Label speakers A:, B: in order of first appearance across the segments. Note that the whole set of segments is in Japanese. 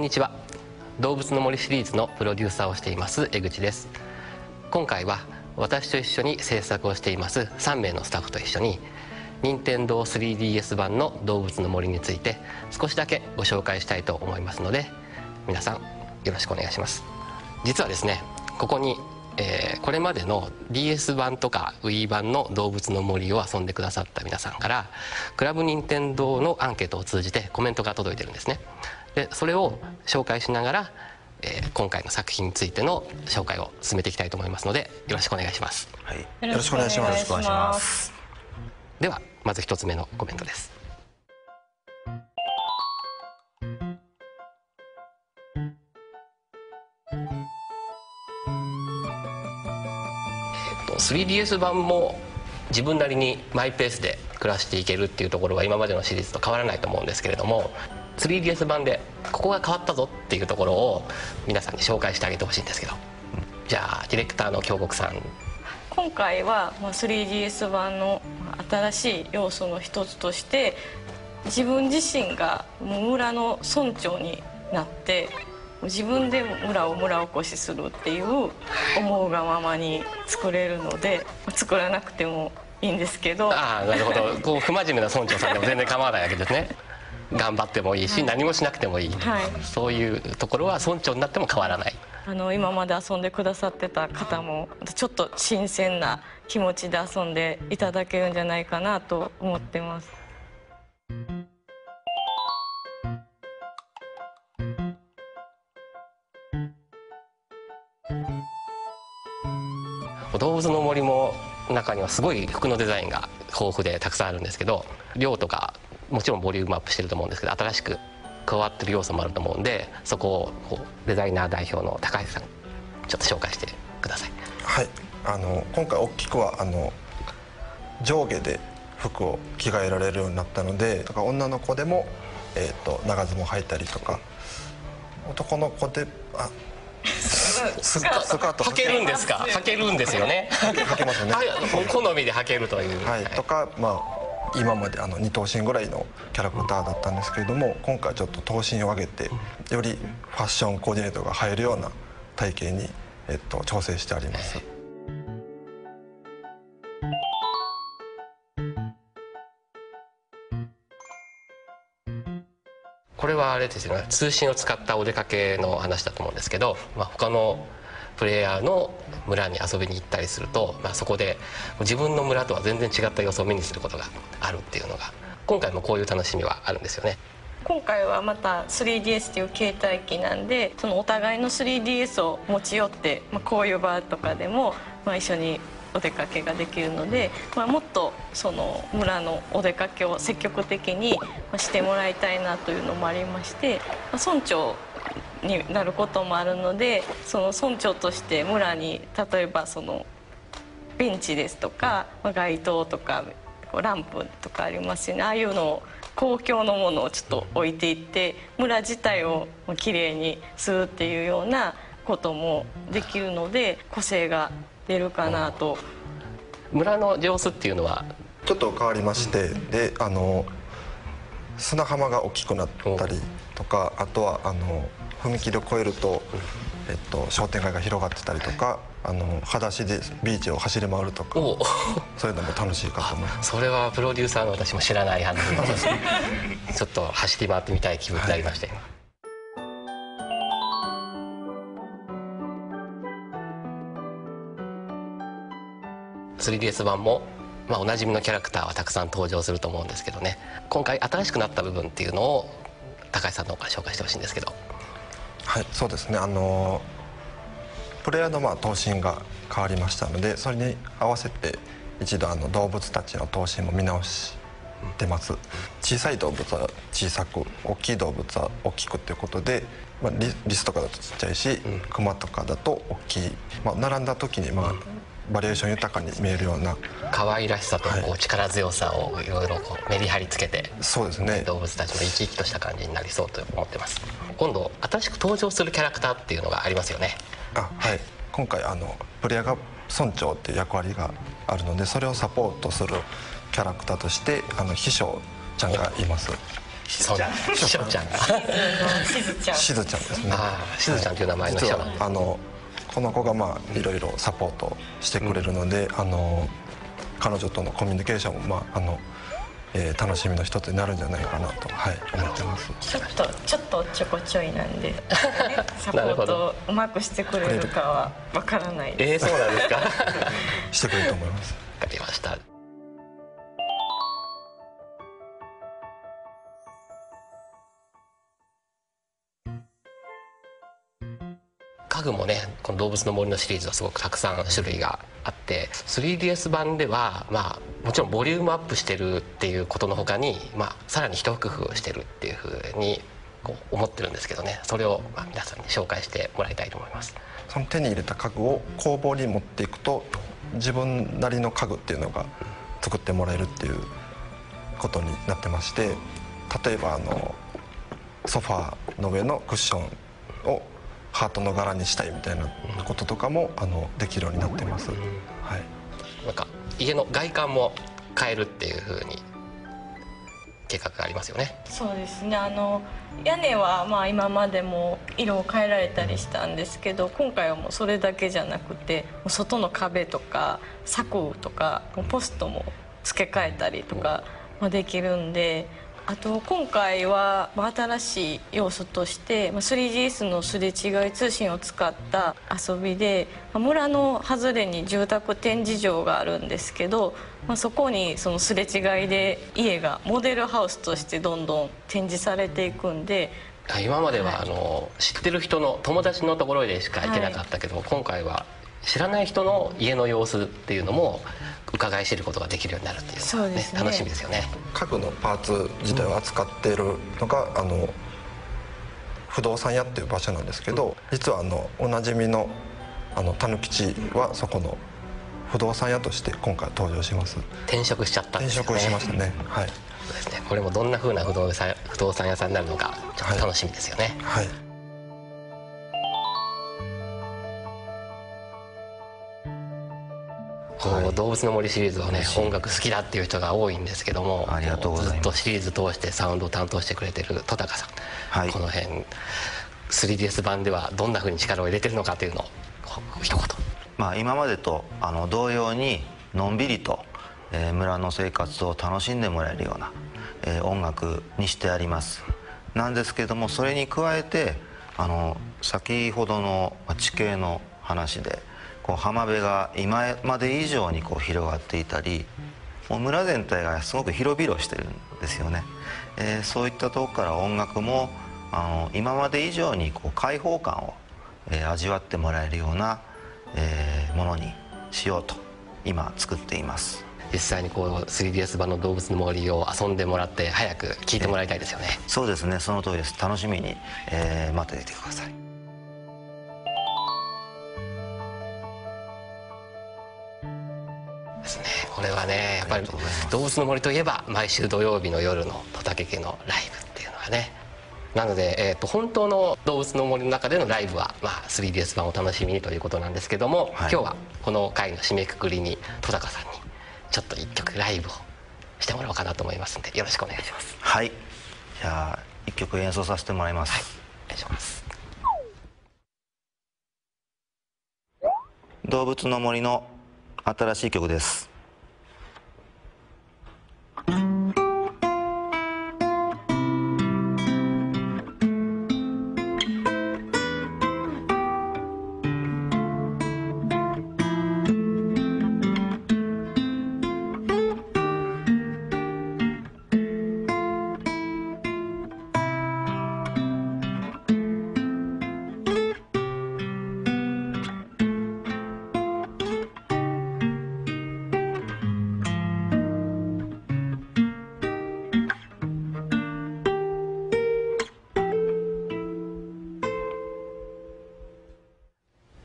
A: んにちは。動物の森シリーズのプロデューサーをしています江口です。今回は私と一緒に制作をしています3名のスタッフと一緒に任天堂 3DS 版の動物の森について少しだけご紹介したいと思いますので、皆さんよろしくお願いします。実はですね、ここにこれまでの DS 版とか Wii 版の動物の森を遊んでくださった皆さんからクラブ任天堂のアンケートを通じてコメントが届いてるんですね。でそれを紹介しながら、今回の作品についての紹介を進めていきたいと思いますので、よろしくお願いします。
B: はい、よろしくお願いします。
A: ではまず1つ目のコメントです。3DS 版も自分なりにマイペースで暮らしていけるっていうところは今までのシリーズと変わらないと思うんですけれども、 3DS 版でここが変わったぞっていうところを皆さんに紹介してあげてほしいんですけど、じゃあディレクターの京極さん。
C: 今回は 3DS 版の新しい要素の一つとして、自分自身が村の村長になって自分で村を村おこしするっていう思うがままに作れるので、作らなくてもいいんですけど。
A: ああ、なるほど。こう不真面目な村長さんでも全然構わないわけですね。頑張ってもいいし、はい、何もしなくてもいい、はい、そういうところは村長になっても変わらない。
C: 今まで遊んでくださってた方もちょっと新鮮な気持ちで遊んでいただけるんじゃないかなと思ってます。
A: 動物の森も中にはすごい服のデザインが豊富でたくさんあるんですけど、量とかもちろんボリュームアップしてると思うんですけど、新しく加わってる要素もあると思うんで、そこをデザイナー代表の高橋さんちょっと紹介してください。
D: はい、今回大きくは上下で服を着替えられるようになったので、だから女の子でも、長ズボン履いたりとか、男の子で
A: スカート履けるんですか？履けるんですよね。
D: 履けますね。
A: 好みで履けるという。
D: はい、とか今まで2頭身ぐらいのキャラクターだったんですけれども、今回ちょっと頭身を上げてよりファッションコーディネートが入るような体型に、調整してあります。
A: これはあれですよね、通信を使ったお出かけの話だと思うんですけど、他のプレイヤーの村に遊びに行ったりすると、そこで自分の村とは全然違った様子を目にすることがあるっていうのが、今回もこういう楽しみはあるんですよね。
C: 今回はまた 3DS という携帯機なんで、そのお互いの 3DS を持ち寄って、こういう場とかでも、一緒にお出かけができるので、もっとその村のお出かけを積極的にしてもらいたいなというのもありまして、村長になることもあるので、その村長として村に例えばそのベンチですとか街灯とかランプとかありますよね。ああいうのを公共のものをちょっと置いていって村自体をきれいにするっていうようなこともできるので、個性が出るかなと。
A: 村の様子っていうのは
D: ちょっと変わりまして、で砂浜が大きくなったりとか、あとは踏切を越えると、商店街が広がってたりとか、裸足でビーチを走り回るとか、そういうのも楽しいかと思います。
A: それはプロデューサーの私も知らない話でちょっと走り回ってみたい気分になりましたよ。3DS 版も、おなじみのキャラクターはたくさん登場すると思うんですけどね、今回新しくなった部分っていうのを高橋さんの方から紹介してほしいんですけど。
D: はい、そうですね。プレイヤーの頭身が変わりましたので、それに合わせて一度動物たちの頭身も見直してます。小さい動物は小さく、大きい動物は大きくということで、リスとかだとちっちゃいし、クマとかだと大きい、並んだ時にバリエーション豊かに見えるような
A: 可愛らしさと力強さをいろいろメリハリつけて、
D: そうですね、
A: 動物たちも生き生きとした感じになりそうと思ってます。今度新しく登場するキャラクターっていうのがありますよね。
D: はい、今回プレイヤーが村長っていう役割があるので、それをサポートするキャラクターとして秘書ちゃんがいます。
A: しずちゃんが
C: しずちゃん
D: ですね。
A: しずちゃんという名前の秘書なんです。
D: この子がいろいろサポートしてくれるので、彼女とのコミュニケーションも楽しみの一つになるんじゃないかなと、思ってます。
C: ちょっとちょこちょいなんで、サポートをうまくしてくれるかはわからないです。
A: そうなんですか。
D: してくれると思います。
A: わかりました。家具もね、この動物の森のシリーズはすごくたくさん種類があって、 3DS 版ではもちろんボリュームアップしてるっていうことのほかに、さらに一工夫してるっていうふうに思ってるんですけどね、それを皆さんに紹介してもらいたいと思います。
D: その手に入れた家具を工房に持っていくと、自分なりの家具っていうのが作ってもらえるっていうことになってまして、例えばソファーの上のクッションをハートの柄にしたいみたいなこととかもできるようになってます。
A: なんか家の外観も変えるっていうふうに計画がありますよね。
C: そうですね。屋根は今までも色を変えられたりしたんですけど、今回はもうそれだけじゃなくて、外の壁とか柵とかポストも付け替えたりとかできるんで、あと今回は新しい要素として 3GS のすれ違い通信を使った遊びで、村の外れに住宅展示場があるんですけど、そこにそのすれ違いで家がモデルハウスとしてどんどん展示されていくんで、
A: 今までは知ってる人の友達のところでしか行けなかったけど、今回は知らない人の家の様子っていうのも伺い知ることができるようになるっていうのが、楽しみですよね。
D: 家具のパーツ自体を扱っているのが不動産屋っていう場所なんですけど、実はおなじみのたぬきちはそこの不動産屋として今回登場します。
A: 転職しちゃったんですよね。
D: 転職しましたね。
A: そうですね。これもどんな風な不動産屋さんになるのかちょっと楽しみですよね。動物の森シリーズはね、音楽好きだっていう人が多いんですけども、
B: ありがとうございます。
A: ずっとシリーズ通してサウンドを担当してくれてる戸高さん、この辺 3DS 版ではどんなふうに力を入れてるのかというのを一言。
B: 今までと同様にのんびりと村の生活を楽しんでもらえるような音楽にしてありますなんですけども、それに加えて先ほどの地形の話で浜辺が今まで以上に広がっていたり、もう村全体がすごく広々してるんですよね。そういったところから音楽も今まで以上に開放感を味わってもらえるようなものにしようと今作っています。
A: 実際に3DS 版の動物の森を遊んでもらって早く聴いてもらいたいですよね。
B: そうですね、その通りです。楽しみに待っていてください。
A: ですね。これはね、やっぱり動物の森といえば毎週土曜日の夜の戸竹家のライブっていうのがね、なので、本当の動物の森の中でのライブは、3DS 版を楽しみにということなんですけども、今日はこの回の締めくくりに戸高さんにちょっと一曲ライブをしてもらおうかなと思いますので、よろしくお願いします。
B: はい、じゃあ一曲演奏させてもらいます。
A: お願いします。
B: 動物の森の新しい曲です。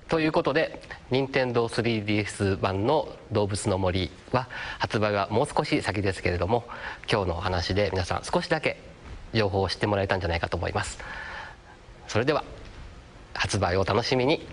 A: ということで、任天堂 3DS 版の動物の森は発売がもう少し先ですけれども、今日のお話で皆さん少しだけ情報を知ってもらえたんじゃないかと思います。それでは発売を楽しみに。